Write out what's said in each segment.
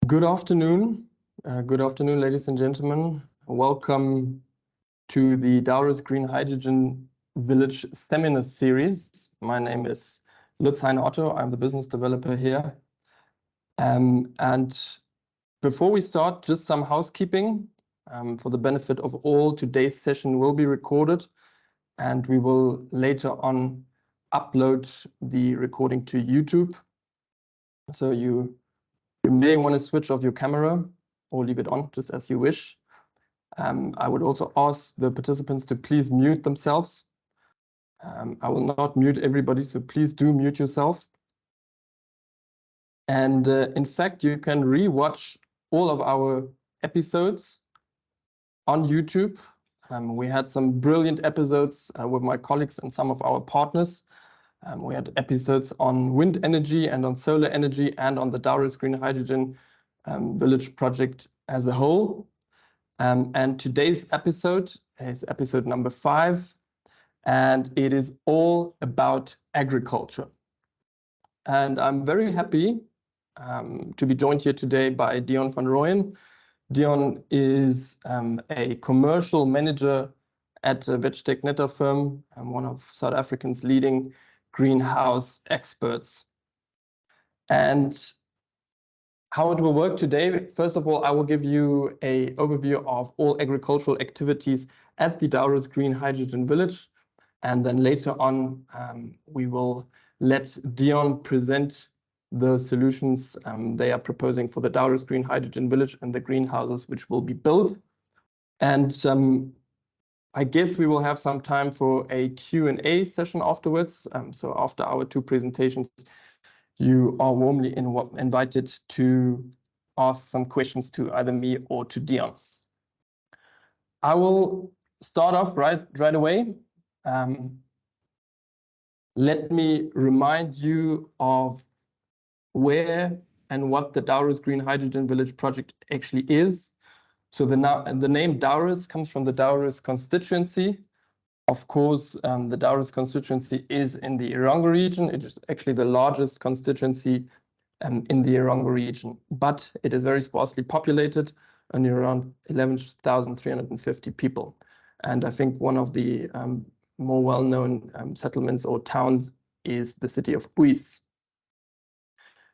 Good afternoon. Good afternoon, ladies and gentlemen. Welcome to the Daures Green Hydrogen Village seminar series. My name is Lutz Heine Otto. I'm the business developer here. And before we start, just some housekeeping for the benefit of all. Today's session will be recorded, and we will later on upload the recording to YouTube. So you may want to switch off your camera or leave it on, just as you wish. I would also ask the participants to please mute themselves. I will not mute everybody, so please do mute yourself. And in fact, you can re-watch all of our episodes on YouTube. We had some brilliant episodes with my colleagues and some of our partners. We had episodes on wind energy and on solar energy and on the Daures Green Hydrogen Village project as a whole. And today's episode is episode number 5, and it is all about agriculture. And I'm very happy to be joined here today by Dion van Rooyen. Dion is a commercial manager at Vegtech Netafim, one of South Africa's leading greenhouse experts. And how it will work today, first of all, I will give you an overview of all agricultural activities at the Daures Green Hydrogen Village. And then later on, we will let Dion present the solutions they are proposing for the Daures Green Hydrogen Village and the greenhouses which will be built. And I guess we will have some time for a Q&A session afterwards. So after our 2 presentations, you are warmly invited to ask some questions to either me or to Dion. I will start off right away. Let me remind you of where and what the Daures Green Hydrogen Village project actually is. So the name Daures comes from the Daures constituency. Of course, the Daures constituency is in the Erongo region. It is actually the largest constituency in the Erongo region, but it is very sparsely populated, only around 11,350 people. And I think one of the more well-known settlements or towns is the city of Uys.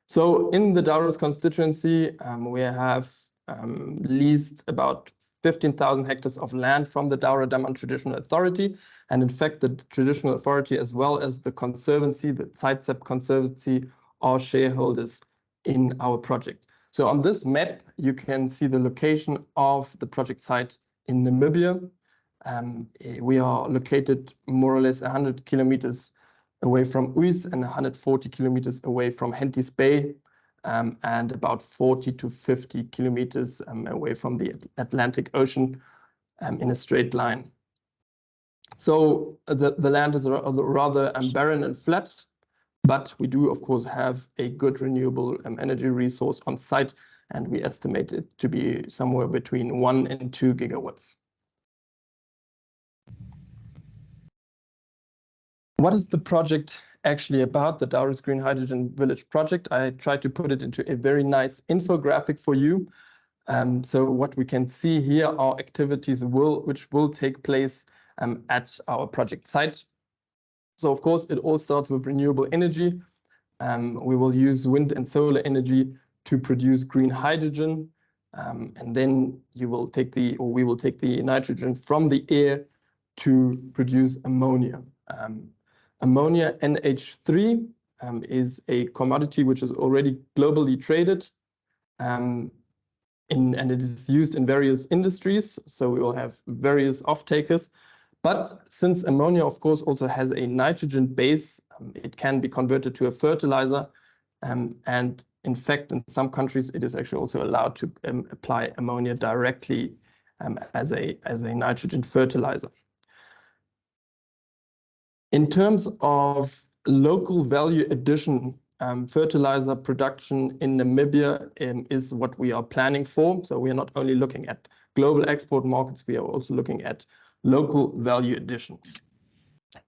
So in the Daures constituency, we have leased about 15,000 hectares of land from the Daure Daman Traditional Authority. And in fact, the Traditional Authority, as well as the Conservancy, the Zeitsep Conservancy, are shareholders in our project. So on this map, you can see the location of the project site in Namibia. We are located more or less 100 kilometers away from Uys and 140 kilometers away from Henties Bay. And about 40 to 50 kilometers away from the Atlantic Ocean in a straight line. So the land is rather barren and flat, but we do, of course, have a good renewable energy resource on site, and we estimate it to be somewhere between 1 and 2 gigawatts. What is the project actually about, the Daures Green Hydrogen Village project? I tried to put it into a very nice infographic for you. So what we can see here are activities which will take place at our project site. So of course, it all starts with renewable energy. We will use wind and solar energy to produce green hydrogen. And then we will take the nitrogen from the air to produce ammonia. Ammonia, NH3, is a commodity which is already globally traded, and it is used in various industries. So we will have various off-takers. But since ammonia, of course, also has a nitrogen base, it can be converted to a fertilizer. And in fact, in some countries, it is actually also allowed to apply ammonia directly as a nitrogen fertilizer. In terms of local value addition, fertilizer production in Namibia is what we are planning for. So we are not only looking at global export markets, we are also looking at local value addition.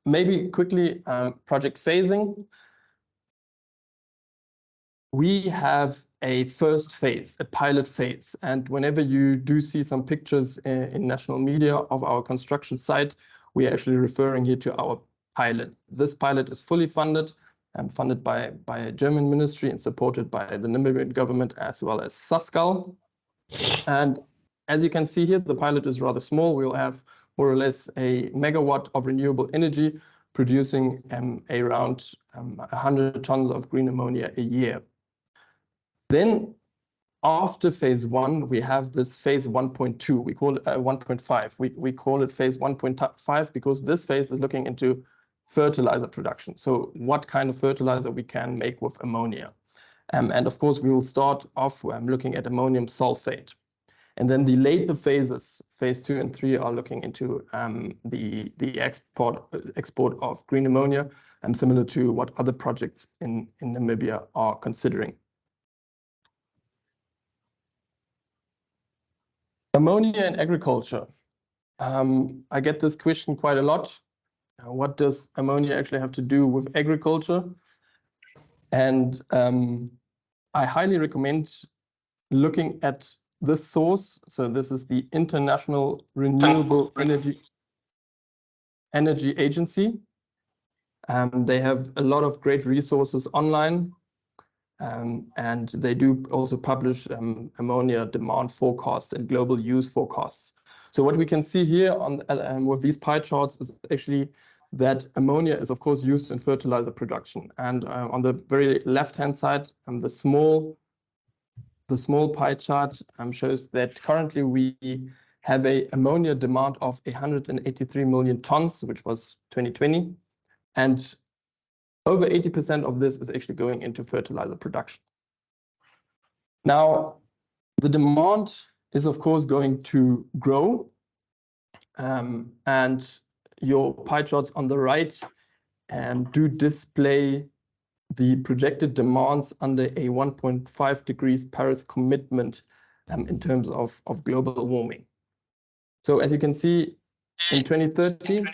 Maybe quickly, project phasing. we have a first phase, a pilot phase. And whenever you do see some pictures in national media of our construction site, we are actually referring here to our pilot. This pilot is fully funded and funded by a German ministry and supported by the Namibian government as well as Saskal. And as you can see here, the pilot is rather small. We'll have more or less a megawatt of renewable energy producing around 100 tons of green ammonia a year. Then after phase 1, we have this phase 1.2. We call it 1.5. We call it phase 1.5 because this phase is looking into fertilizer production. So what kind of fertilizer we can make with ammonia. And of course, we will start off looking at ammonium sulfate. And then the later phases, phase 2 and 3, are looking into the export of green ammonia, similar to what other projects in Namibia are considering. Ammonia in agriculture. I get this question quite a lot. What does ammonia actually have to do with agriculture? And I highly recommend looking at this source. So this is the International Renewable Energy Agency. They have a lot of great resources online. And they do also publish ammonia demand forecasts and global use forecasts. So what we can see here on with these pie charts is actually that ammonia is of course used in fertilizer production. And on the very left-hand side, the small pie chart shows that currently we have a ammonia demand of 183 million tons, which was 2020, and over 80% of this is actually going into fertilizer production. Now, the demand is of course going to grow, and your pie charts on the right do display the projected demands under a 1.5 degrees Paris commitment in terms of global warming. So as you can see, in 2030,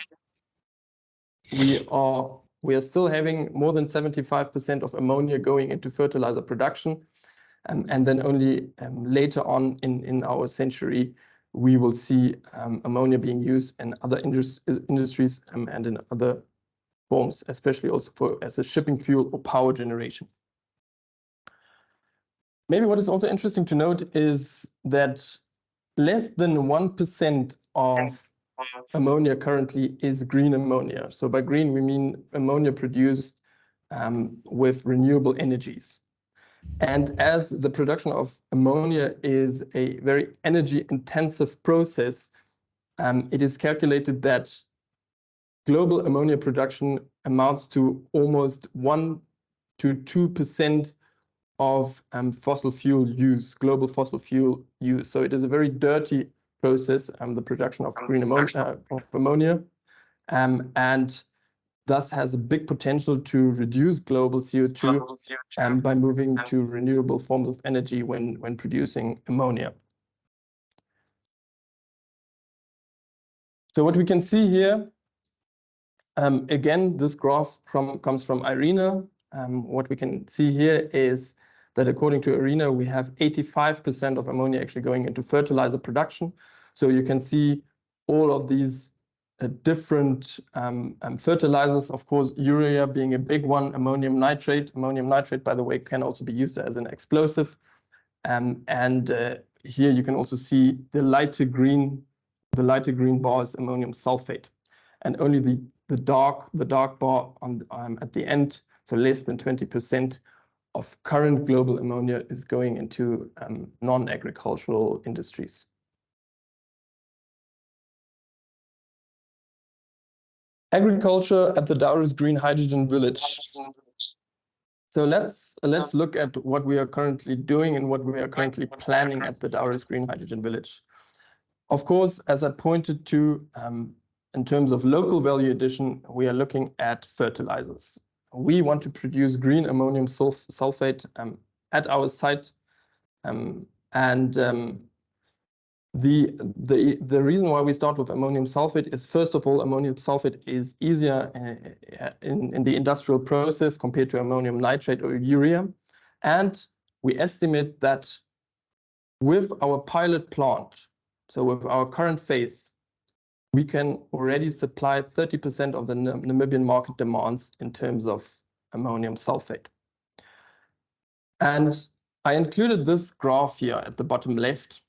we are still having more than 75% of ammonia going into fertilizer production. And then only later on in our century, we will see ammonia being used in other industries and in other forms, especially also as a shipping fuel or power generation. Maybe what is also interesting to note is that less than 1% of ammonia currently is green ammonia. So by green, we mean ammonia produced with renewable energies. And as the production of ammonia is a very energy intensive process, it is calculated that global ammonia production amounts to almost 1 to 2% of fossil fuel use, global fossil fuel use. So it is a very dirty process, the production of green ammonia, and thus has a big potential to reduce global CO2 by moving to renewable forms of energy when producing ammonia. So what we can see here, again, this graph comes from IRENA. What we can see here is that according to IRENA, we have 85% of ammonia actually going into fertilizer production. So you can see all of these different fertilizers, of course, urea being a big one, ammonium nitrate. Ammonium nitrate, by the way, can also be used as an explosive. Here you can also see the lighter green bar is ammonium sulfate. And only the dark bar at the end, so less than 20% of current global ammonia is going into non-agricultural industries. Agriculture at the Daures Green Hydrogen Village. So let's look at what we are currently doing and what we are currently planning at the Daures Green Hydrogen Village. Of course, as I pointed to, in terms of local value addition, we are looking at fertilizers. We want to produce green ammonium sulfate at our site, the reason why we start with ammonium sulfate is, first of all, ammonium sulfate is easier in the industrial process compared to ammonium nitrate or urea. And we estimate that with our pilot plant, so with our current phase, we can already supply 30% of the Namibian market demands in terms of ammonium sulfate. And I included this graph here at the bottom left,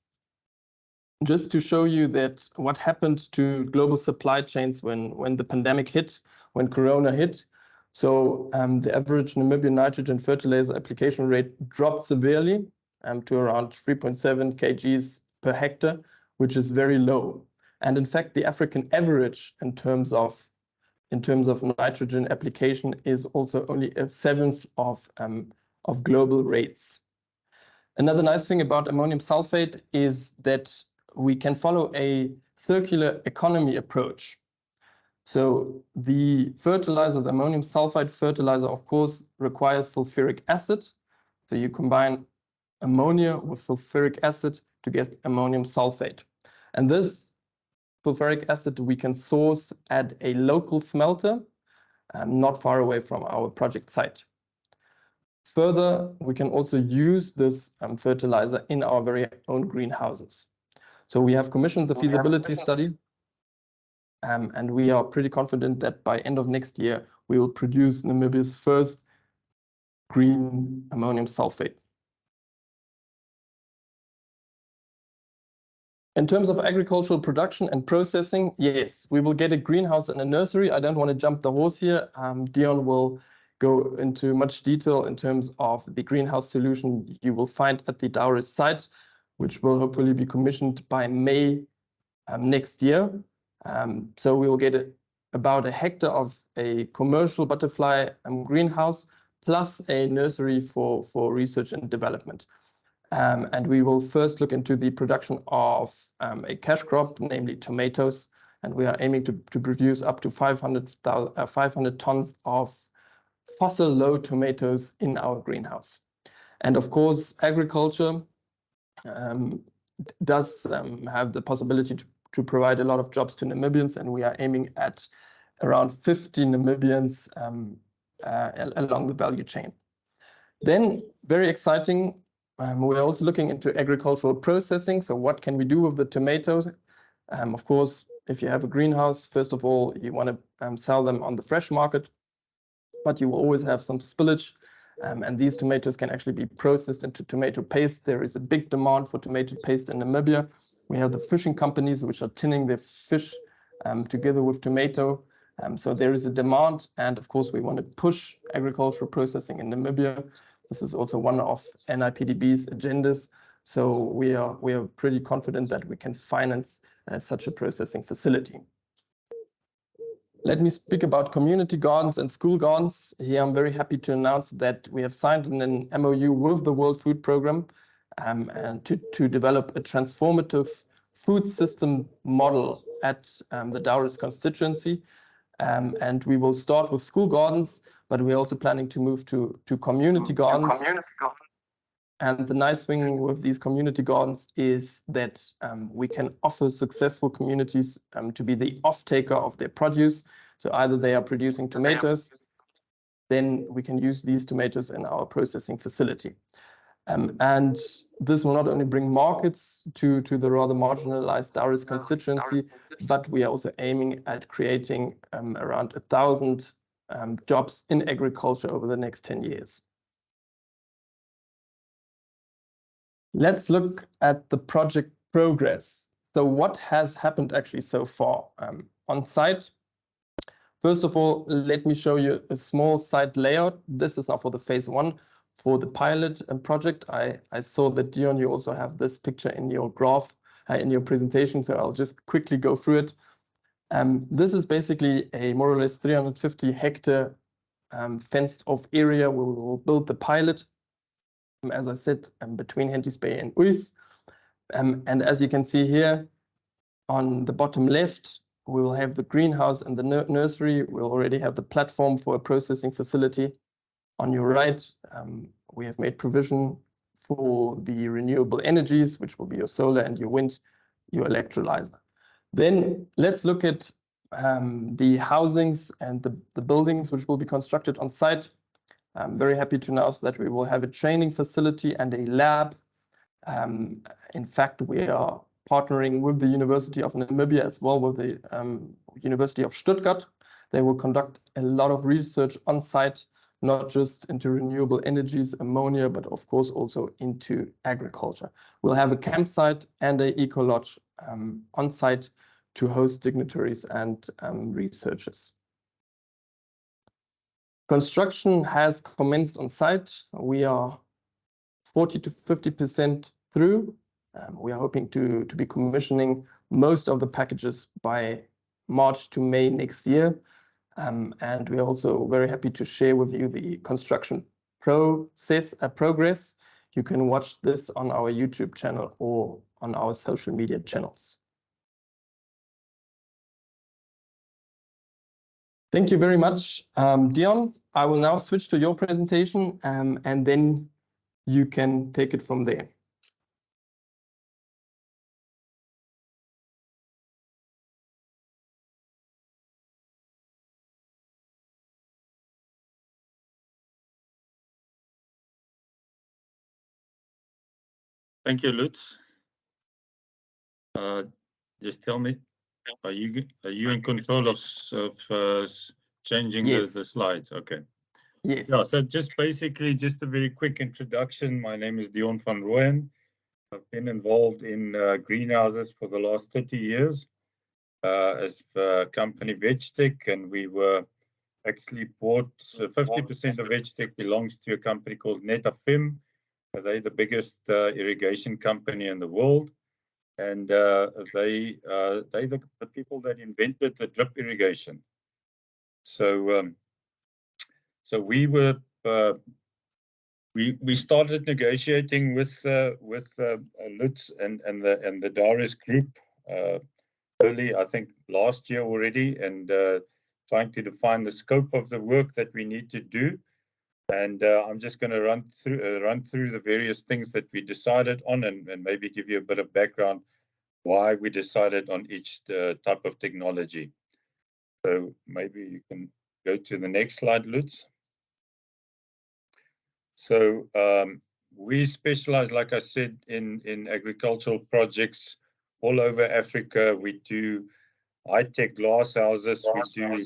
just to show you that what happened to global supply chains when the pandemic hit, when Corona hit. So the average Namibian nitrogen fertilizer application rate dropped severely to around 3.7 kgs per hectare, which is very low. And in fact, the African average in terms of nitrogen application is also only a seventh of global rates. Another nice thing about ammonium sulfate is that we can follow a circular economy approach. So the fertilizer, the ammonium sulfide fertilizer, of course, requires sulfuric acid. So you combine ammonia with sulfuric acid to get ammonium sulfate. And this sulfuric acid we can source at a local smelter, not far away from our project site. Further, we can also use this fertilizer in our very own greenhouses. So we have commissioned the feasibility study, and we are pretty confident that by end of next year, we will produce Namibia's first green ammonium sulfate. In terms of agricultural production and processing, yes, we will get a greenhouse and a nursery. I don't want to jump the horse here. Dion will go into much detail in terms of the greenhouse solution you will find at the Daures site, which will hopefully be commissioned by May next year. So we will get about a hectare of a commercial butterfly greenhouse, plus a nursery for research and development. And we will first look into the production of a cash crop, namely tomatoes, and we are aiming to produce up to 500 tons of fossil low tomatoes in our greenhouse. And of course, agriculture does have the possibility to provide a lot of jobs to Namibians, and we are aiming at around 50 Namibians along the value chain. Then, very exciting, we're also looking into agricultural processing. So what can we do with the tomatoes? Of course, if you have a greenhouse, first of all, you want to sell them on the fresh market, but you will always have some spillage. And these tomatoes can actually be processed into tomato paste. There is a big demand for tomato paste in Namibia. We have the fishing companies which are tinning their fish together with tomato. So there is a demand. And of course, we want to push agricultural processing in Namibia. This is also one of NIPDB's agendas. So we are pretty confident that we can finance such a processing facility. Let me speak about community gardens and school gardens. Here, I'm very happy to announce that we have signed an MOU with the World Food Programme and to develop a transformative food system model at the Daures constituency. And we will start with school gardens, but we're also planning to move to community gardens. And the nice thing with these community gardens is that we can offer successful communities to be the off-taker of their produce. So either they are producing tomatoes, then we can use these tomatoes in our processing facility. And this will not only bring markets to the rather marginalized Daures constituency, but we are also aiming at creating around 1,000 jobs in agriculture over the next 10 years. Let's look at the project progress. So what has happened actually so far on site? First of all, let me show you a small site layout. This is now for the phase 1 for the pilot project. I saw that, Dion, you also have this picture in your graph, in your presentation, so I'll just quickly go through it. This is basically a more or less 350 hectare fenced off area where we will build the pilot. As I said, between Henties Bay and Uys. And as you can see here on the bottom left, we will have the greenhouse and the nursery. We'll already have the platform for a processing facility. On your right, we have made provision for the renewable energies, which will be your solar and your wind, your electrolyzer. Then let's look at the housings and the buildings which will be constructed on site. I'm very happy to announce that we will have a training facility and a lab. In fact, we are partnering with the University of Namibia as well, with the University of Stuttgart. They will conduct a lot of research on site, not just into renewable energies, ammonia, but of course also into agriculture. We'll have a campsite and a eco-lodge on site to host dignitaries and researchers. Construction has commenced on site. We are 40 to 50% through. We are hoping to be commissioning most of the packages by March to May next year. And we are also very happy to share with you the construction progress. You can watch this on our YouTube channel or on our social media channels. Thank you very much, Dion. I will now switch to your presentation, and then you can take it from there. Thank you, Lutz. Just tell me, are you in control of changing Yes. the slides? Okay. Yes. Yeah. So just basically, just a very quick introduction. My name is Dion van Rooyen. I've been involved in greenhouses for the last 30 years as company Vegtech, and we were actually bought. 50% of Vegtech belongs to a company called Netafim. They're the biggest irrigation company in the world, and they're the people that invented the drip irrigation. So we were we started negotiating with Lutz and the Daures group early, I think last year already, and trying to define the scope of the work that we need to do. And I'm just going to run through the various things that we decided on, and maybe give you a bit of background why we decided on each type of technology. So maybe you can go to the next slide, Lutz. So we specialize, like I said, in agricultural projects all over Africa. We do high-tech glass houses, we do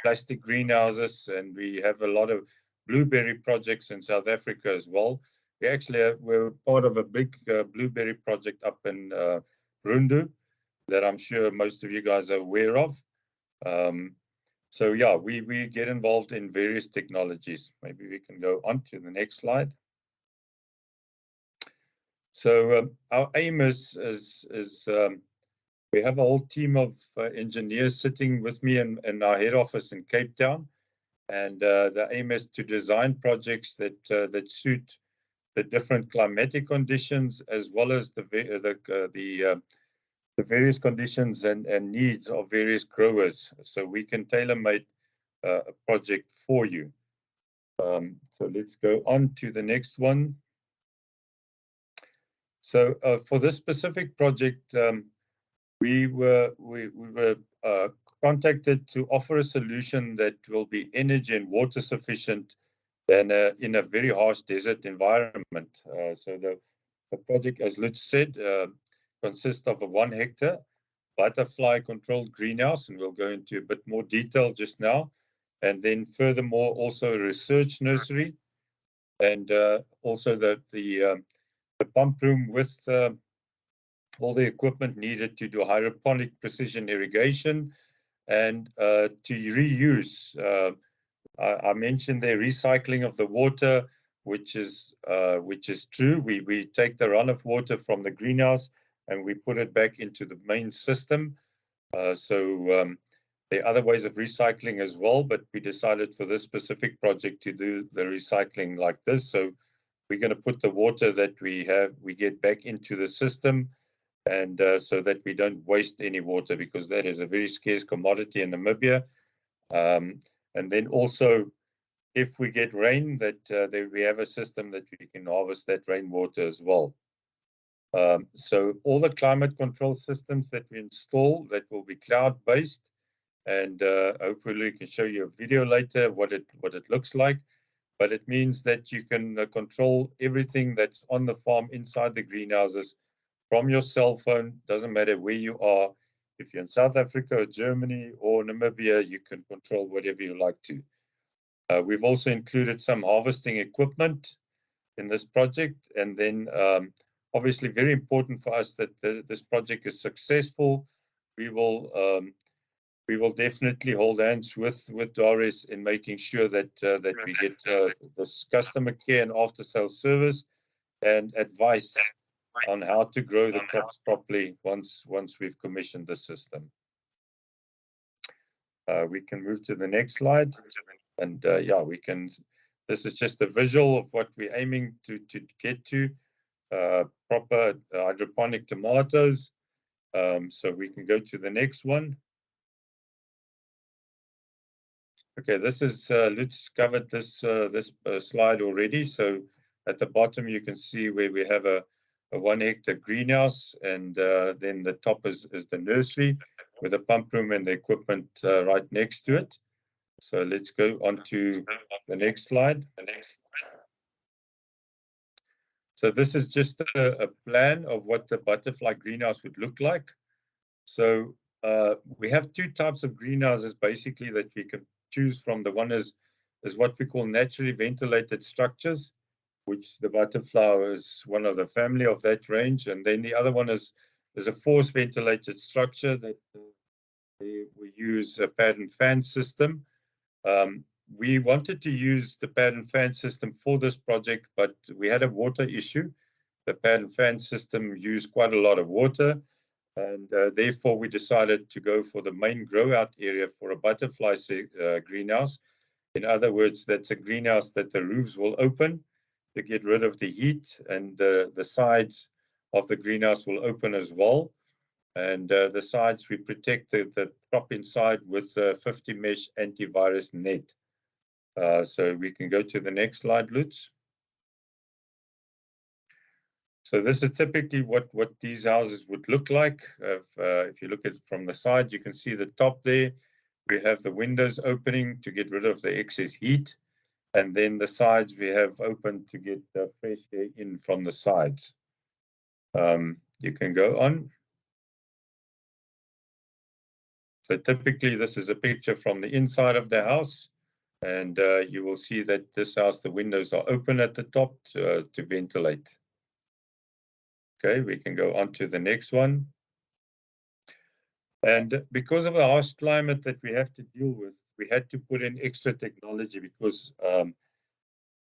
plastic greenhouses, and we have a lot of blueberry projects in South Africa as well. We're part of a big blueberry project up in Rundu that I'm sure most of you guys are aware of. So yeah, we get involved in various technologies. Maybe we can go on to the next slide. So our aim is we have a whole team of engineers sitting with me in our head office in Cape Town, and the aim is to design projects that suit the different climatic conditions, as well as the various conditions and needs of various growers, so we can tailor-make a project for you. So let's go on to the next one. So for this specific project, we were contacted to offer a solution that will be energy and water sufficient and in a very harsh desert environment. So the project, as Lutz said, consists of a 1 hectare butterfly controlled greenhouse, and we'll go into a bit more detail just now. And then furthermore, also a research nursery, and also the pump room with all the equipment needed to do hydroponic precision irrigation and to reuse. I mentioned the recycling of the water, which is true. We take the runoff water from the greenhouse and we put it back into the main system. There are other ways of recycling as well, but we decided for this specific project to do the recycling like this. So we're going to put the water that we get back into the system, and so that we don't waste any water, because that is a very scarce commodity in Namibia. And then also, if we get rain, that we have a system that we can harvest that rainwater as well. So all the climate control systems that we install, that will be cloud-based, and hopefully we can show you a video later what it looks like. but it means that you can control everything that's on the farm inside the greenhouses from your cell phone. Doesn't matter where you are. If you're in South Africa or Germany or Namibia, you can control whatever you like to. We've also included some harvesting equipment in this project, and then obviously very important for us that this project is successful. We will definitely hold hands with Daures in making sure that we get this customer care and after sales service and advice on how to grow the crops properly once we've commissioned the system. We can move to the next slide, and yeah, we can. This is just a visual of what we're aiming to get to. Proper hydroponic tomatoes. So we can go to the next one. Okay, this is Lutz covered this slide already. So at the bottom you can see where we have a 1 hectare greenhouse, and then the top is the nursery with a pump room and the equipment right next to it. So let's go on to the next slide. So this is just a plan of what the butterfly greenhouse would look like. So we have two types of greenhouses basically that we can choose from. The one is what we call naturally ventilated structures, which the butterfly is one of the family of that range. And then the other one is a force ventilated structure that we use a pad and fan system. We wanted to use the pad and fan system for this project, but we had a water issue. The pad and fan system used quite a lot of water, and therefore we decided to go for the main grow out area for a butterfly greenhouse. In other words, that's a greenhouse that the roofs will open to get rid of the heat, and the sides of the greenhouse will open as well. And the sides, we protect the crop inside with a 50 mesh antivirus net. So we can go to the next slide, Lutz. So this is typically what these houses would look like. If you look at it from the side, you can see the top there. We have the windows opening to get rid of the excess heat. And then the sides we have open to get fresh air in from the sides. You can go on. So typically this is a picture from the inside of the house. And you will see that this house, the windows are open at the top to ventilate. Okay, we can go on to the next one. And because of the harsh climate that we have to deal with, we had to put in extra technology because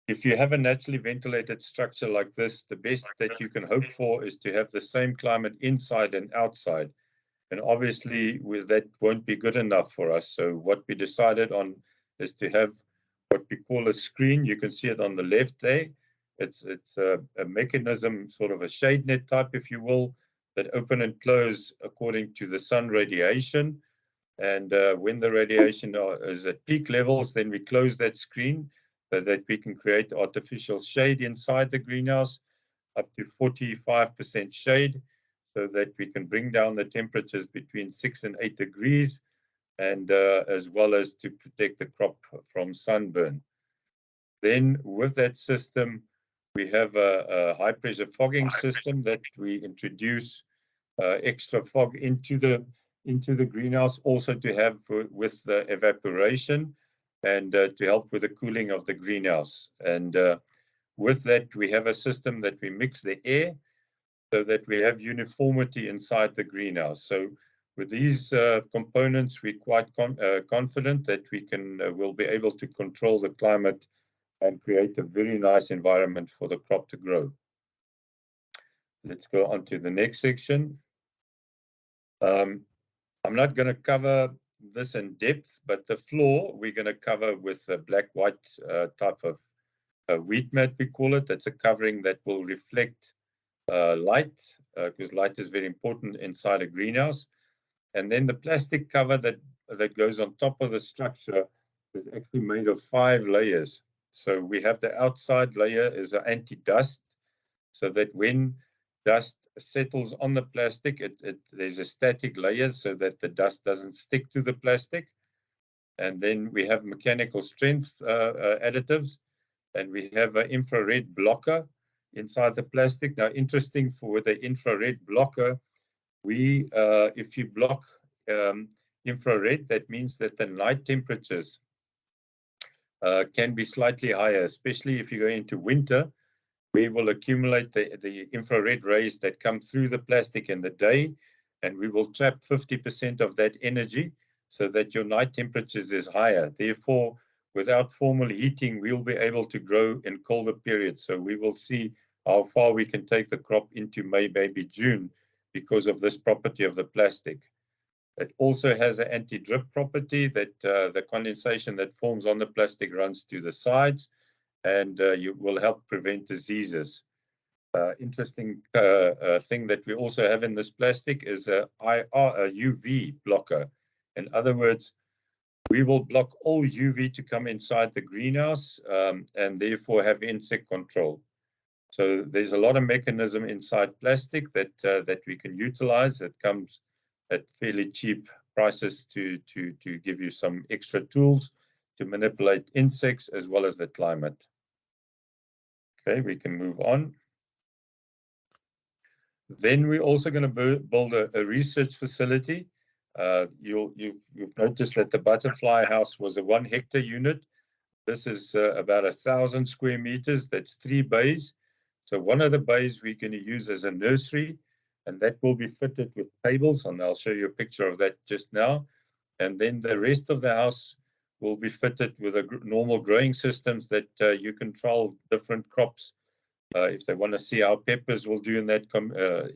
if you have a naturally ventilated structure like this, the best that you can hope for is to have the same climate inside and outside. And obviously, that won't be good enough for us. So what we decided on is to have what we call a screen. You can see it on the left there. It's a mechanism, sort of a shade net type, if you will, that open and close according to the sun radiation. And when the radiation is at peak levels, then we close that screen so that we can create artificial shade inside the greenhouse, up to 45% shade, so that we can bring down the temperatures between 6 and 8 degrees, and as well as to protect the crop from sunburn. Then with that system, we have a high pressure fogging system that we introduce extra fog into the greenhouse, also to have with the evaporation and to help with the cooling of the greenhouse. And with that, we have a system that we mix the air so that we have uniformity inside the greenhouse. So with these components, we're quite confident that we'll be able to control the climate and create a very nice environment for the crop to grow. Let's go on to the next section. I'm not going to cover this in depth, but the floor we're going to cover with a black-white type of wheat mat, we call it. That's a covering that will reflect light, because light is very important inside a greenhouse. And then the plastic cover that goes on top of the structure is actually made of 5 layers. So we have the outside layer is an anti-dust, so that when dust settles on the plastic, there's a static layer so that the dust doesn't stick to the plastic. And then we have mechanical strength additives and we have an infrared blocker inside the plastic. Now, interesting for the infrared blocker, if you block infrared, that means that the night temperatures can be slightly higher, especially if you go into winter. We will accumulate the infrared rays that come through the plastic in the day, and we will trap 50% of that energy so that your night temperatures is higher. Therefore, without formal heating, we'll be able to grow in colder periods. So we will see how far we can take the crop into May, maybe June, because of this property of the plastic. It also has an anti-drip property that the condensation that forms on the plastic runs to the sides, and you will help prevent diseases. Interesting thing that we also have in this plastic is a UV blocker. In other words, we will block all UV to come inside the greenhouse and therefore have insect control. So there's a lot of mechanism inside plastic that we can utilize. It comes at fairly cheap prices to give you some extra tools to manipulate insects as well as the climate. Okay, we can move on. Then we're also going to build a research facility. You've noticed that the butterfly house was a 1 hectare unit. This is about 1,000 square meters. That's 3 bays. So one of the bays we're going to use as a nursery, and that will be fitted with tables, and I'll show you a picture of that just now. And then the rest of the house will be fitted with a normal growing systems that you can trial different crops. If they want to see how peppers will do in that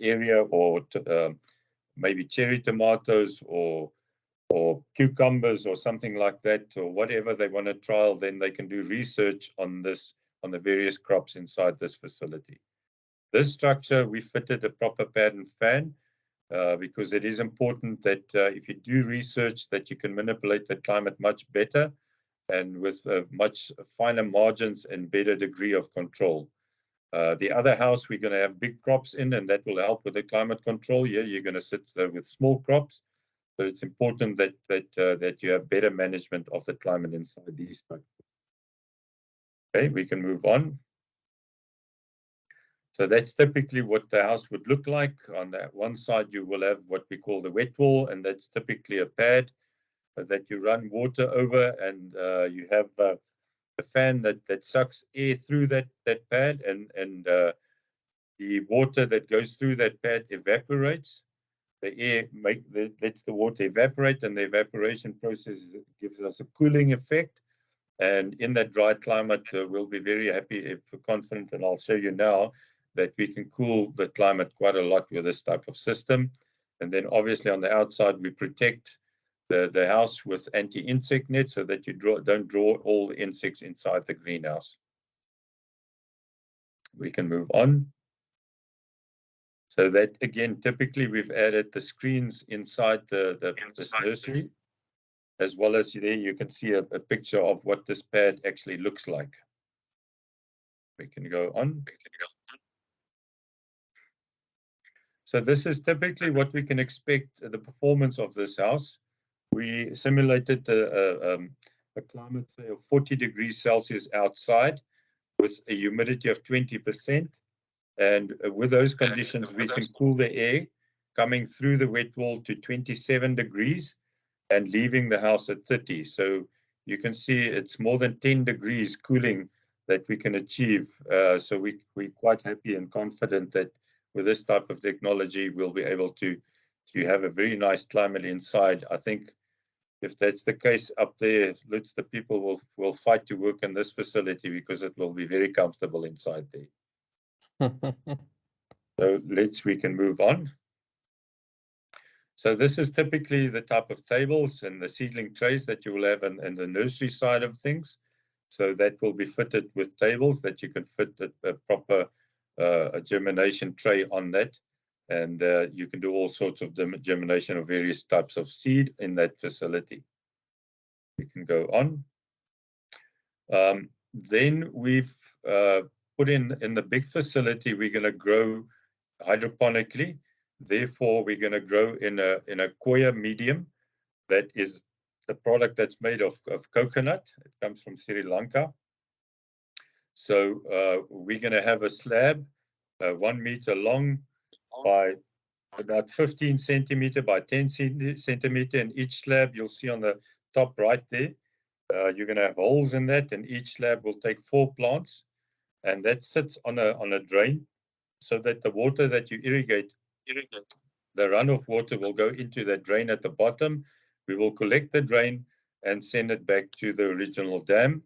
area, or maybe cherry tomatoes or cucumbers or something like that, or whatever they want to trial, then they can do research on the various crops inside this facility. This structure, we fitted a proper pad and fan because it is important that if you do research, that you can manipulate the climate much better and with much finer margins and better degree of control. The other house, we're going to have big crops in, and that will help with the climate control. Here, you're going to sit with small crops. So it's important that you have better management of the climate inside these structures. Okay, we can move on. So that's typically what the house would look like. On that one side, you will have what we call the wet wall, and that's typically a pad that you run water over, and you have a fan that sucks air through that pad, and the water that goes through that pad evaporates. The air lets the water evaporate, and the evaporation process gives us a cooling effect. And in that dry climate, we'll be very happy, if confident, and I'll show you now, that we can cool the climate quite a lot with this type of system. And then obviously on the outside, we protect the house with anti-insect nets so that you don't draw all the insects inside the greenhouse. We can move on. So that, again, typically we've added the screens inside this nursery, as well as there you can see a picture of what this pad actually looks like. We can go on. So this is typically what we can expect the performance of this house. We simulated a climate, say, of 40 degrees Celsius outside with a humidity of 20%. And with those conditions, we can cool the air coming through the wet wall to 27 degrees and leaving the house at 30. So you can see it's more than 10 degrees cooling that we can achieve. So we're quite happy and confident that with this type of technology, we'll be able to have a very nice climate inside. I think if that's the case up there, Lutz, the people will fight to work in this facility because it will be very comfortable inside there. So we can move on. So this is typically the type of tables and the seedling trays that you will have in the nursery side of things. So that will be fitted with tables that you can fit a proper germination tray on that. And you can do all sorts of germination of various types of seed in that facility. We can go on. Then we've put in the big facility, we're going to grow hydroponically. Therefore, we're going to grow in a coir medium that is a product that's made of coconut. It comes from Sri Lanka. So we're going to have a slab 1 meter long by about 15 centimeter by 10 centimeter, and each slab you'll see on the top right there, you're going to have holes in that, and each slab will take 4 plants, and that sits on a drain, so that the water that you irrigate, the runoff water will go into that drain at the bottom. We will collect the drain and send it back to the original dam.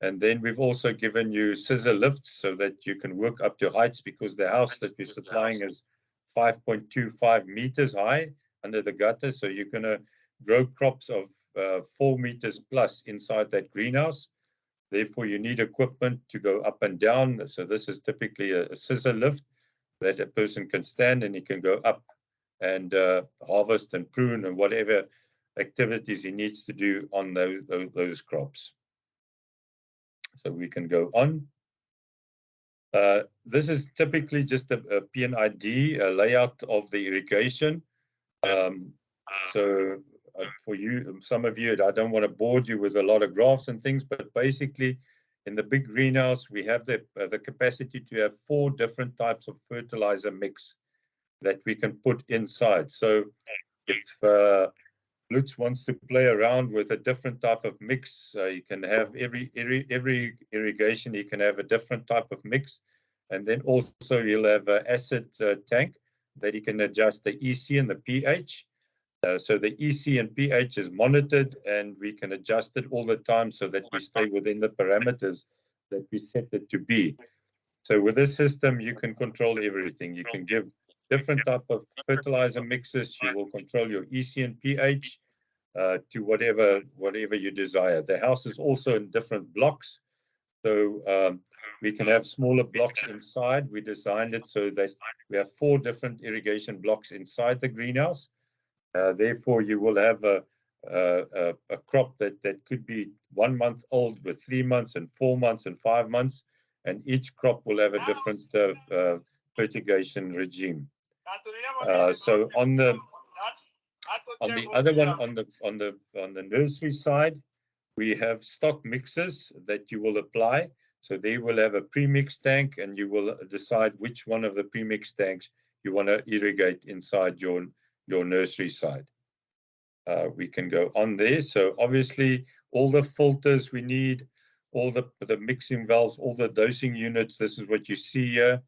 And then we've also given you scissor lifts so that you can work up to heights, because the house that we're supplying is 5.25 meters high under the gutter. So you're going to grow crops of 4 meters plus inside that greenhouse. Therefore, you need equipment to go up and down. So this is typically a scissor lift that a person can stand, and he can go up and harvest and prune and whatever activities he needs to do on those crops. So we can go on. This is typically just a PNID, a layout of the irrigation. So for you, some of you, I don't want to bore you with a lot of graphs and things, but basically in the big greenhouse, we have the capacity to have 4 different types of fertilizer mix that we can put inside. So if Lutz wants to play around with a different type of mix, you can have every irrigation, you can have a different type of mix. And then also you'll have an acid tank that you can adjust the EC and the pH. So the EC and pH is monitored, and we can adjust it all the time so that we stay within the parameters that we set it to be. So with this system, you can control everything. You can give different type of fertilizer mixes. You will control your EC and pH to whatever you desire. The house is also in different blocks. So we can have smaller blocks inside. We designed it so that we have 4 different irrigation blocks inside the greenhouse. Therefore, you will have a crop that could be 1 month old with 3 months and 4 months and 5 months, and each crop will have a different fertigation regime. So on the other one, on the nursery side, we have stock mixes that you will apply. So they will have a premix tank, and you will decide which one of the premix tanks you want to irrigate inside your nursery side. We can go on there. So obviously all the filters we need, all the mixing valves, all the dosing units, this is what you see here.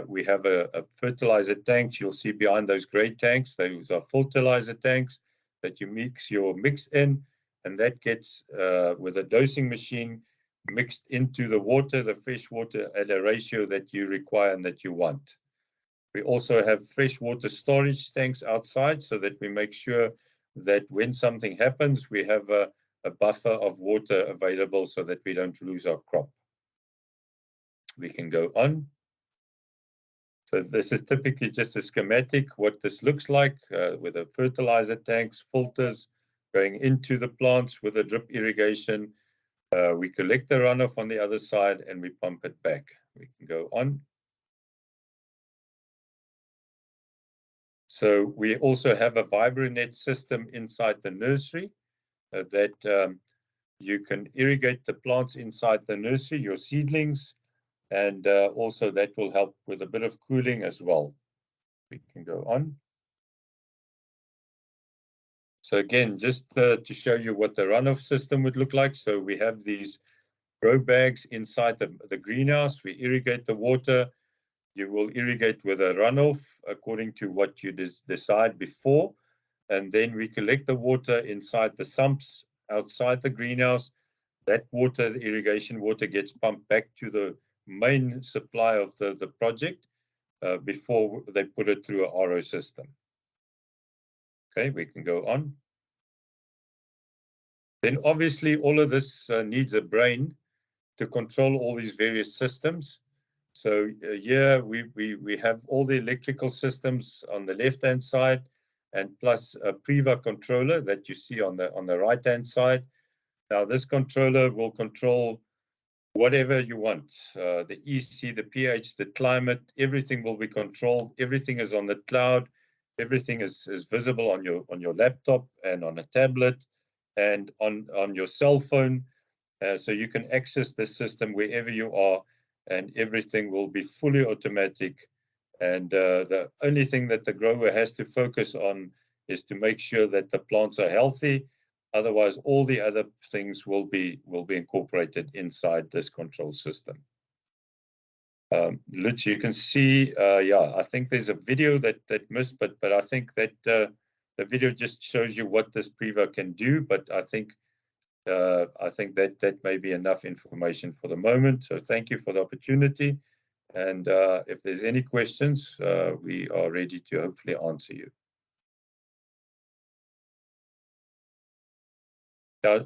We have a fertilizer tanks. You'll see behind those gray tanks, those are fertilizer tanks that you mix your mix in, and that gets with a dosing machine mixed into the water, the fresh water, at a ratio that you require and that you want. We also have freshwater storage tanks outside so that we make sure that when something happens, we have a buffer of water available so that we don't lose our crop. We can go on. So this is typically just a schematic, what this looks like with the fertilizer tanks, filters going into the plants with a drip irrigation. We collect the runoff on the other side and we pump it back. We can go on. So we also have a vibronet system inside the nursery that you can irrigate the plants inside the nursery, your seedlings, and also that will help with a bit of cooling as well. We can go on. So again, just to show you what the runoff system would look like. So we have these grow bags inside the greenhouse. We irrigate the water. You will irrigate with a runoff according to what you decide before. And then we collect the water inside the sumps outside the greenhouse. That water, the irrigation water, gets pumped back to the main supply of the project before they put it through a RO system. Okay, we can go on. Then obviously all of this needs a brain to control all these various systems. So here we have all the electrical systems on the left-hand side, and plus a Priva controller that you see on the right-hand side. Now this controller will control whatever you want. The EC, the pH, the climate, everything will be controlled. Everything is on the cloud. Everything is visible on your laptop and on a tablet and on your cell phone. So you can access this system wherever you are, and everything will be fully automatic. And the only thing that the grower has to focus on is to make sure that the plants are healthy. Otherwise, all the other things will be incorporated inside this control system. Lutz, you can see, yeah, I think there's a video that missed, but I think that the video just shows you what this Priva can do. But I think that may be enough information for the moment. So thank you for the opportunity. And if there's any questions, we are ready to hopefully answer you.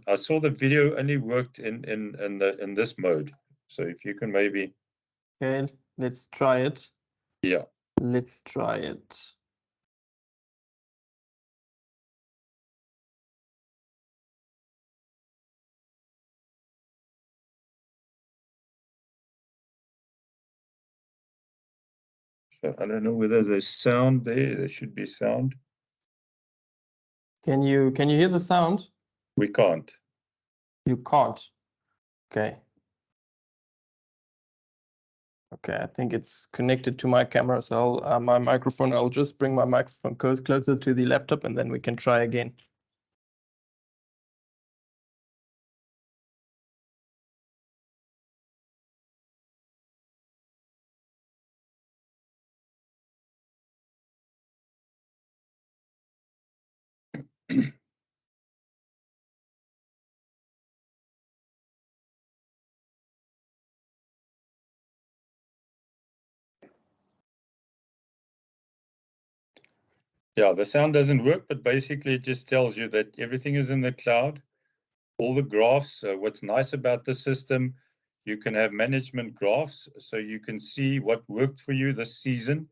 I saw the video only worked in this mode. So if you can maybe. Okay, let's try it. Yeah. Let's try it. So I don't know whether there's sound there. There should be sound. Can you hear the sound? We can't. You can't. Okay. Okay, I think it's connected to my camera, so my microphone. I'll just bring my microphone closer to the laptop, and then we can try again. Yeah, the sound doesn't work, but basically it just tells you that everything is in the cloud. All the graphs, what's nice about the system, you can have management graphs, so you can see what worked for you this season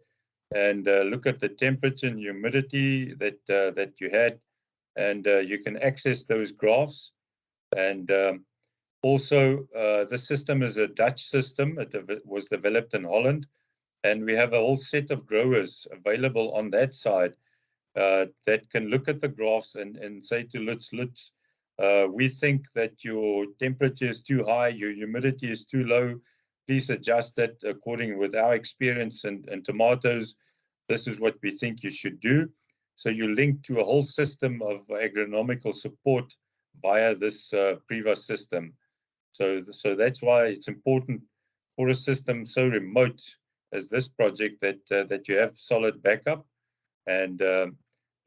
and look at the temperature and humidity that you had, and you can access those graphs. And also, the system is a Dutch system. It was developed in Holland, and we have a whole set of growers available on that side that can look at the graphs and say to Lutz, we think that your temperature is too high, your humidity is too low. Please adjust that according with our experience and tomatoes. This is what we think you should do. So you link to a whole system of agronomical support via this Priva system. So that's why it's important for a system so remote as this project that you have solid backup. And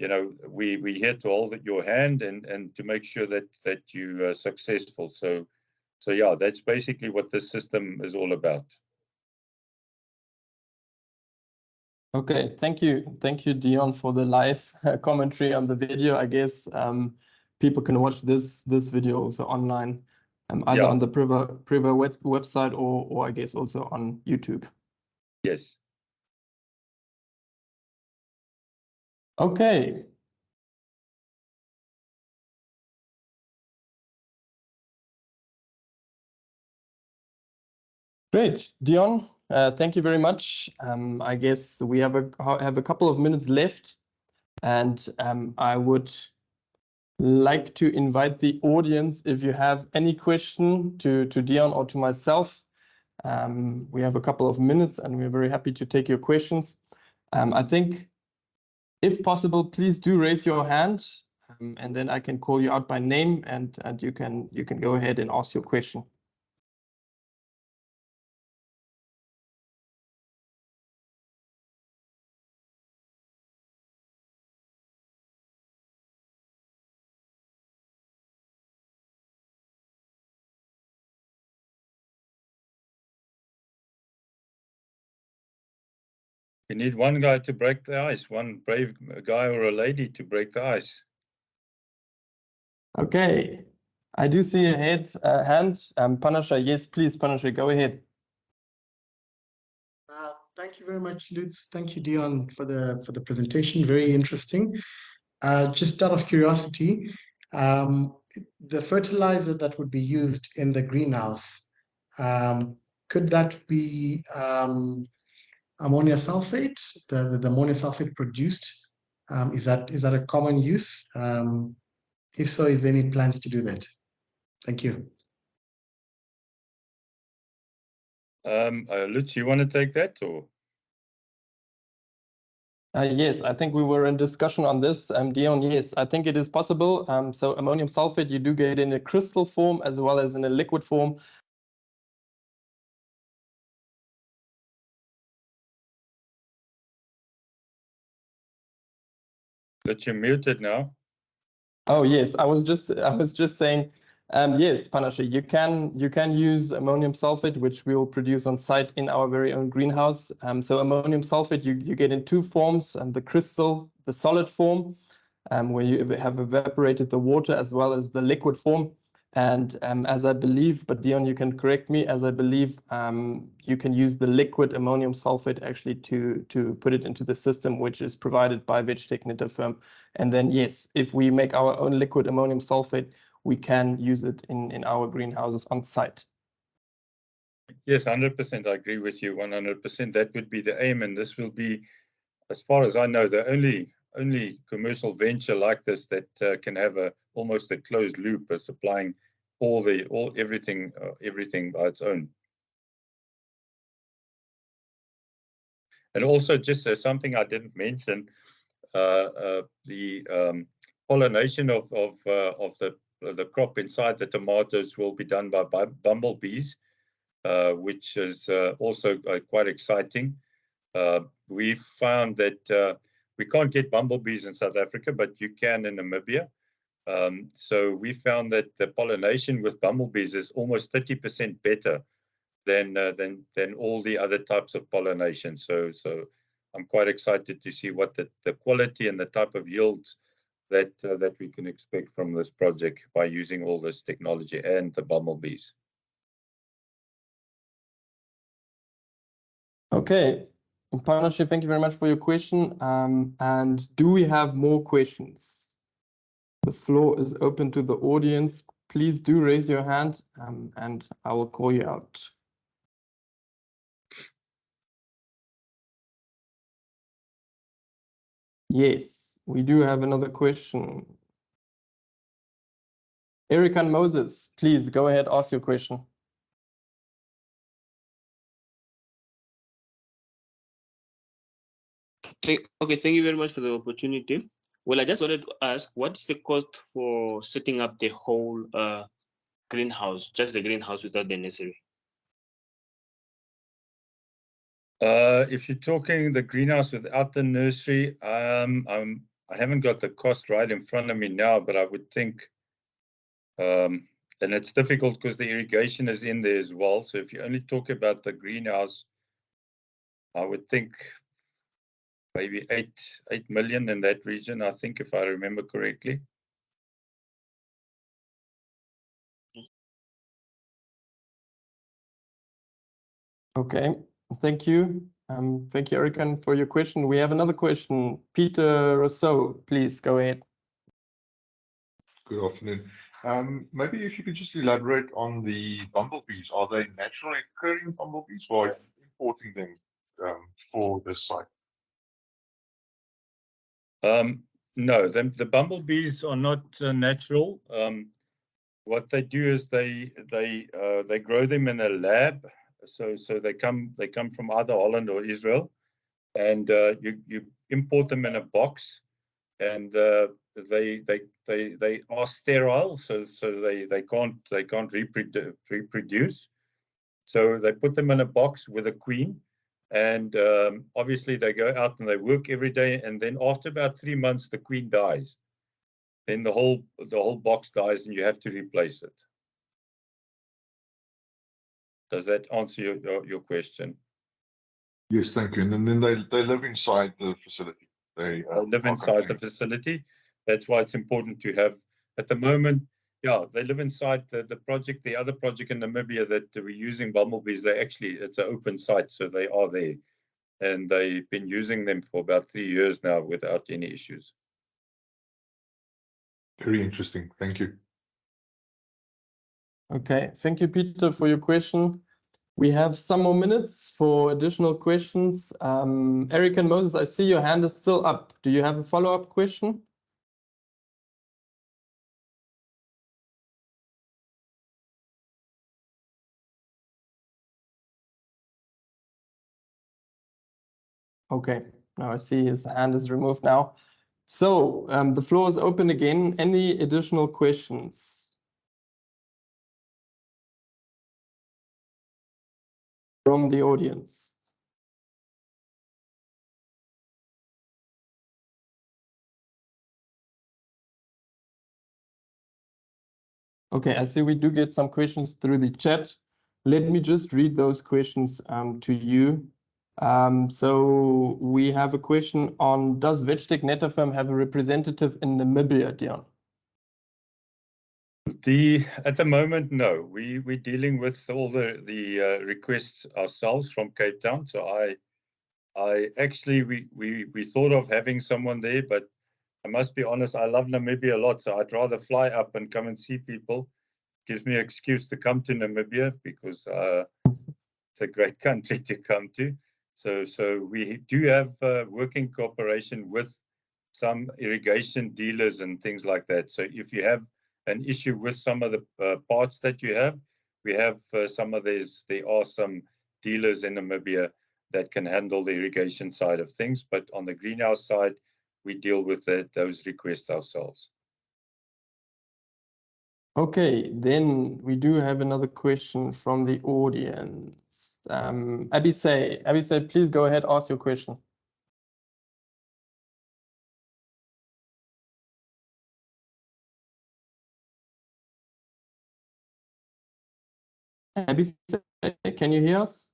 you know, we're here to hold your hand and to make sure that you are successful. So yeah, that's basically what this system is all about. Okay, thank you, Dion, for the live commentary on the video. I guess people can watch this video also online, either on the Priva website or I guess also on YouTube. Yes. Okay. Great, Dion. Thank you very much. I guess we have a couple of minutes left, and I would like to invite the audience if you have any question to Dion or to myself. We have a couple of minutes, and we're very happy to take your questions. I think, if possible, please do raise your hand, and then I can call you out by name, and you can go ahead and ask your question. You need one guy to break the ice, one brave guy or a lady to break the ice. Okay, I do see a hand. Panasha, yes, please, Panasha, go ahead. Thank you very much, Lutz. Thank you, Dion, for the presentation. Very interesting. Just out of curiosity, the fertilizer that would be used in the greenhouse, could that be ammonia sulfate? The ammonia sulfate produced, is that a common use? If so, is there any plans to do that? Thank you. Lutz, you want to take that or? Yes, I think we were in discussion on this. Dion, yes, I think it is possible. So ammonium sulfate, you do get in a crystal form as well as in a liquid form. Lutz, you're muted now. Oh yes, I was just saying, yes, Panache, you can use ammonium sulfate, which we will produce on site in our very own greenhouse. So ammonium sulfate you get in two forms, the crystal, the solid form, where you have evaporated the water, as well as the liquid form. And as I believe, but Dion, you can correct me, as I believe you can use the liquid ammonium sulfate actually to put it into the system, which is provided by Vegtech Netafim. And then, yes, if we make our own liquid ammonium sulfate, we can use it in our greenhouses on site. Yes, 100%. I agree with you 100%. That would be the aim. And this will be, as far as I know, the only commercial venture like this that can have almost a closed loop of supplying everything by its own. And also, just something I didn't mention, the pollination of the crop inside the tomatoes will be done by bumblebees, which is also quite exciting. We've found that we can't get bumblebees in South Africa, but you can in Namibia. So we found that the pollination with bumblebees is almost 30% better than all the other types of pollination. So I'm quite excited to see what the quality and the type of yields that we can expect from this project by using all this technology and the bumblebees. Okay, Panache, thank you very much for your question. And do we have more questions? The floor is open to the audience. Please do raise your hand and I will call you out. Yes, we do have another question. Eric and Moses, please go ahead, ask your question. Okay, thank you very much for the opportunity. Well, I just wanted to ask, what's the cost for setting up the whole greenhouse, just the greenhouse without the nursery? If you're talking the greenhouse without the nursery, I haven't got the cost right in front of me now, but I would think, and it's difficult because the irrigation is in there as well. So if you only talk about the greenhouse, I would think maybe 8 million in that region, I think, if I remember correctly. Okay, thank you. Thank you, Erican, for your question. We have another question. Peter Rousseau, please go ahead. Good afternoon. Maybe if you could just elaborate on the bumblebees. Are they naturally occurring bumblebees or are you importing them for this site? No, the bumblebees are not natural. What they do is they grow them in a lab. So they come from either Holland or Israel, and you import them in a box, and they are sterile, so they can't reproduce. So they put them in a box with a queen, and obviously they go out and they work every day, and then after about 3 months the queen dies. Then the whole box dies and you have to replace it. Does that answer your question? Yes, thank you. And then they live inside the facility. They live inside the facility. That's why it's important to have, at the moment, yeah, they live inside the project. The other project in Namibia that we're using bumblebees, it's an open site, so they are there. And they've been using them for about 3 years now without any issues. Very interesting. Thank you. Okay, thank you, Peter, for your question. We have some more minutes for additional questions. Eric and Moses, I see your hand is still up. Do you have a follow-up question? Okay, now I see his hand is removed now. So the floor is open again. Any additional questions from the audience? Okay, I see we do get some questions through the chat. Let me just read those questions to you. So we have a question on, does Vegtech Netafim have a representative in Namibia, Dion? At the moment, no. We're dealing with all the requests ourselves from Cape Town. So I actually we thought of having someone there, but I must be honest, I love Namibia a lot, so I'd rather fly up and come and see people. Gives me an excuse to come to Namibia because it's a great country to come to. So we do have working cooperation with some irrigation dealers and things like that. So if you have an issue with some of the parts that you have, we have some of these. There are some dealers in Namibia that can handle the irrigation side of things, but on the greenhouse side, we deal with those requests ourselves. Okay, then we do have another question from the audience. Abisay, please go ahead, ask your question. Abisay, can you hear us?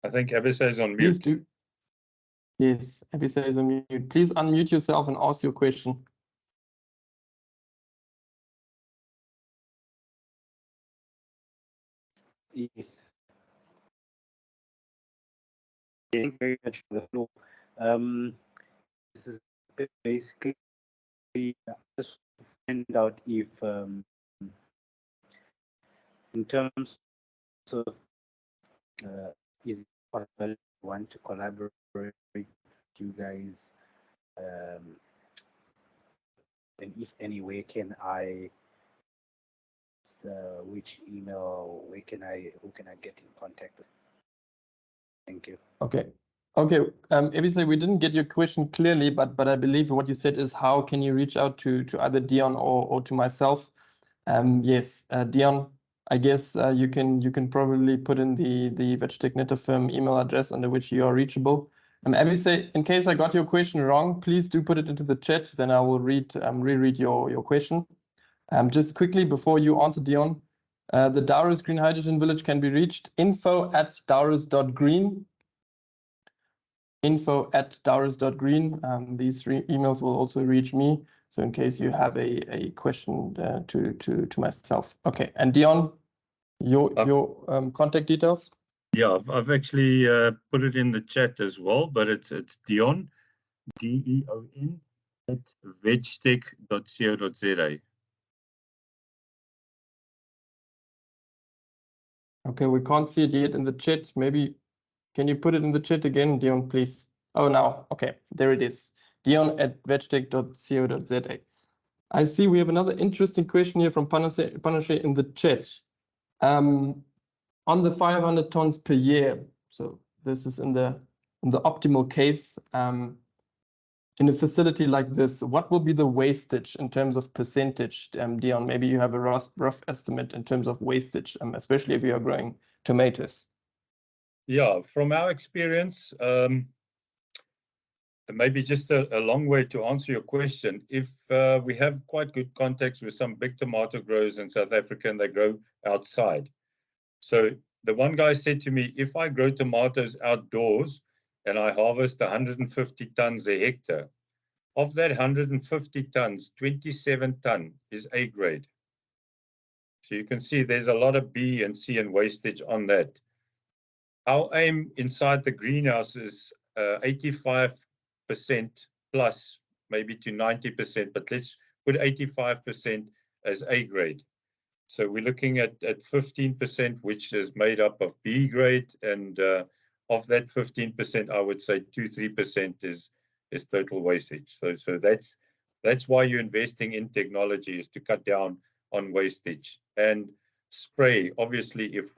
I think Abisay is on Please mute. do. Yes, Abisay is on mute. Please unmute yourself and ask your question. Yes. Thank you very much for the floor. This is basically just to find out if, in terms of, is it possible to want to collaborate with you guys, and if any way can I, which email, who can I get in contact with? Thank you. Okay. Okay, Abisay, we didn't get your question clearly, but I believe what you said is how can you reach out to either Dion or to myself? Yes, Dion, I guess you can probably put in the Vegtech Netafim email address under which you are reachable. Abisay, in case I got your question wrong, please do put it into the chat. Then I will reread your question. Just quickly before you answer, Dion, the Daures Green Hydrogen Village can be reached info@daures.green. info@daures.green. These emails will also reach me. So in case you have a question to myself. Okay, and Dion, your contact details? Yeah, I've actually put it in the chat as well, but it's Dion, DEON, at vegtech.co.za. Okay, we can't see it yet in the chat. Maybe can you put it in the chat again, Dion, please? Oh, now, okay, there it is. Dion@vegtech.co.za. I see we have another interesting question here from Panashe in the chat. On the 500 tons per year, so this is in the optimal case, in a facility like this, what will be the wastage in terms of percentage? Dion, maybe you have a rough estimate in terms of wastage, especially if you are growing tomatoes. Yeah, from our experience, maybe just a long way to answer your question. If we have quite good contacts with some big tomato growers in South Africa and they grow outside. So the one guy said to me, if I grow tomatoes outdoors and I harvest 150 tons a hectare, of that 150 tons, 27 ton is A grade. So you can see there's a lot of B and C and wastage on that. Our aim inside the greenhouse is 85% plus, maybe to 90%, but let's put 85% as A grade. So we're looking at 15%, which is made up of B grade, and of that 15%, I would say 2-3% is total wastage. So that's why you're investing in technology, is to cut down on wastage. And spray, obviously, if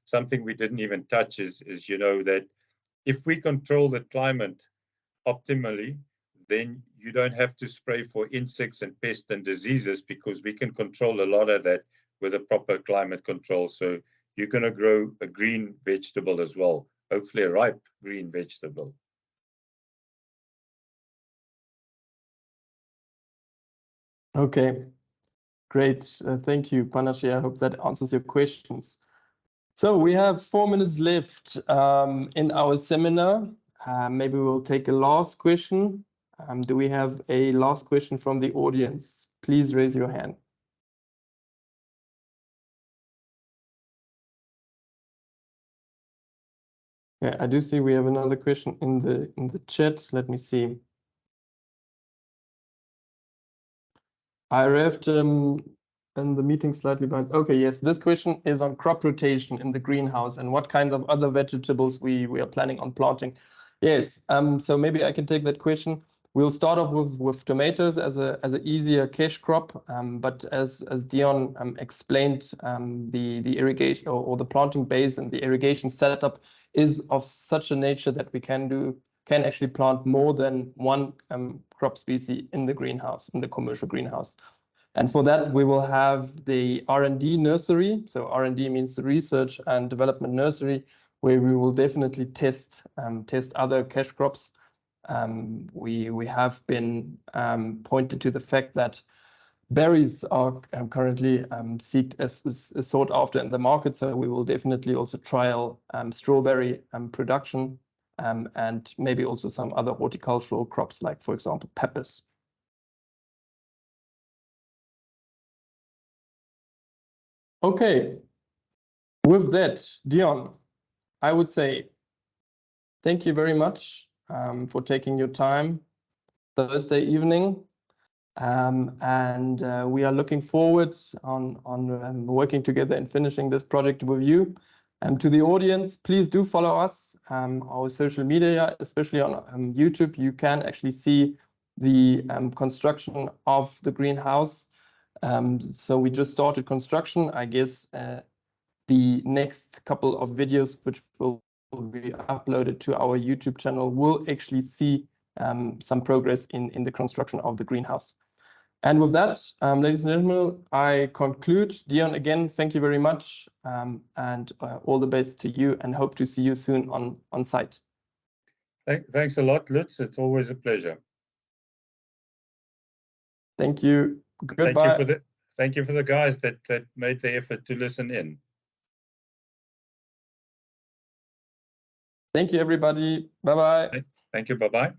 something we didn't even touch is that if we control the climate optimally, then you don't have to spray for insects and pests and diseases, because we can control a lot of that with a proper climate control. So you're going to grow a green vegetable as well, hopefully a ripe green vegetable. Okay, great. Thank you, Panache. I hope that answers your questions. So we have 4 minutes left in our seminar. Maybe we'll take a last question. Do we have a last question from the audience? Please raise your hand. Yeah, I do see we have another question in the chat. Let me see. I arrived in the meeting slightly behind. Okay, yes, this question is on crop rotation in the greenhouse and what kind of other vegetables we are planning on planting. Yes, so maybe I can take that question. We'll start off with tomatoes as an easier cash crop, but as Dion explained, the irrigation or the planting base and the irrigation setup is of such a nature that we can actually plant more than one crop species in the greenhouse, in the commercial greenhouse. And for that, we will have the R&D nursery. So R&D means the research and development nursery, where we will definitely test other cash crops. We have been pointed to the fact that berries are currently sought after in the market, so we will definitely also trial strawberry production and maybe also some other horticultural crops, like, for example, peppers. Okay, with that, Dion, I would say thank you very much for taking your time Thursday evening. And we are looking forward on working together and finishing this project with you. To the audience, please do follow us, our social media, especially on YouTube. You can actually see the construction of the greenhouse. So we just started construction. I guess the next couple of videos, which will be uploaded to our YouTube channel, will actually see some progress in the construction of the greenhouse. And with that, ladies and gentlemen, I conclude. Dion, again, thank you very much, and all the best to you, and hope to see you soon on site. Thanks a lot, Lutz. It's always a pleasure. Thank you. Goodbye. Thank you for the guys that made the effort to listen in. Thank you, everybody. Bye-bye. Thank you. Bye-bye.